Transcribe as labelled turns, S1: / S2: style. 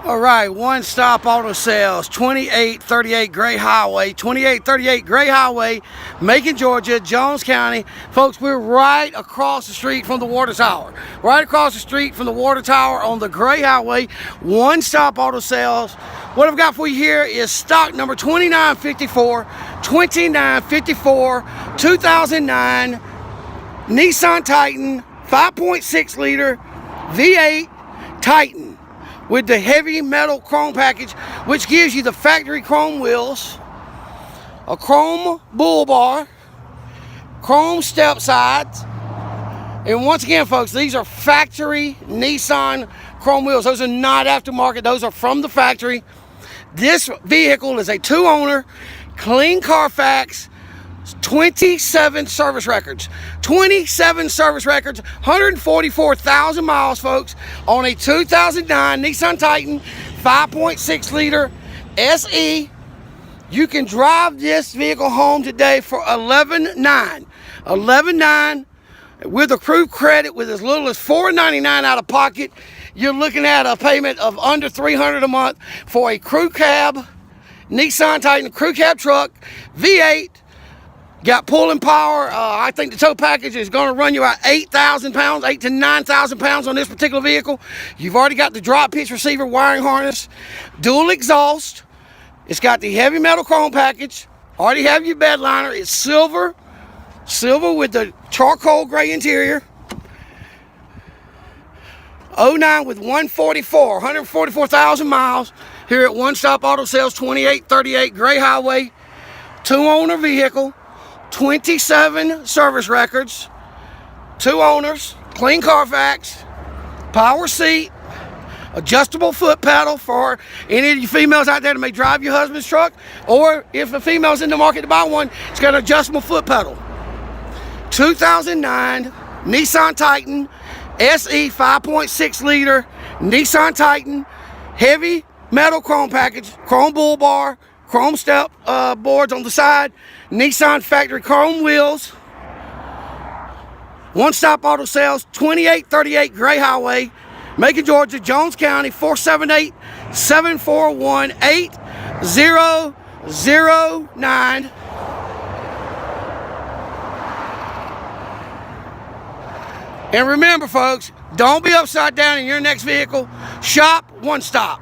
S1: All right, One Stop Auto Sales, 2838 Gray Highway, 2838 Gray Highway, Macon, Georgia, Jones County. Folks, we're right across the street from the water tower. Right across the street from the water tower on the Gray Highway, One Stop Auto Sales. What I've got for you here is stock number 2954, 2009 Nissan Titan 5.6 liter V8 Titan with the heavy metal chrome package, which gives you the factory chrome wheels, a chrome bull bar, chrome step sides, and once again, folks, these are factory Nissan chrome wheels. Those are not aftermarket. Those are from the factory. This vehicle is a two-owner, clean Carfax, 27 service records. 27 service records, 144,000 miles, folks, on a 2009 Nissan Titan 5.6 liter SE. You can drive this vehicle home today for $11,900. $11,900 with accrued credit with as little as $499 out of pocket. You're looking at a payment of under $300 a month for a crew cab Nissan Titan crew cab truck, V8. Got pulling power. I think the tow package is going to run you about 8,000 pounds, 8 to 9,000 pounds on this particular vehicle. You've already got the drop pitch receiver wiring harness, dual exhaust. It's got the heavy metal chrome package. Already have your bed liner. It's silver with the charcoal gray interior. 09 with 144,000 miles here at One Stop Auto Sales, 2838 Gray Highway. Two-owner vehicle. 27 service records, two owners, clean Carfax, power seat, adjustable foot pedal for any of you females out there that may drive your husband's truck, or if a female's in the market to buy one, it's got an adjustable foot pedal. 2009 Nissan Titan SE 5.6 liter Nissan Titan, heavy metal chrome package, chrome bull bar, chrome step boards on the side, Nissan factory chrome wheels. One Stop Auto Sales, 2838 Gray Highway, Macon, Georgia, Jones County, 478-741-8009. And remember, folks, don't be upside down in your next vehicle. Shop One Stop.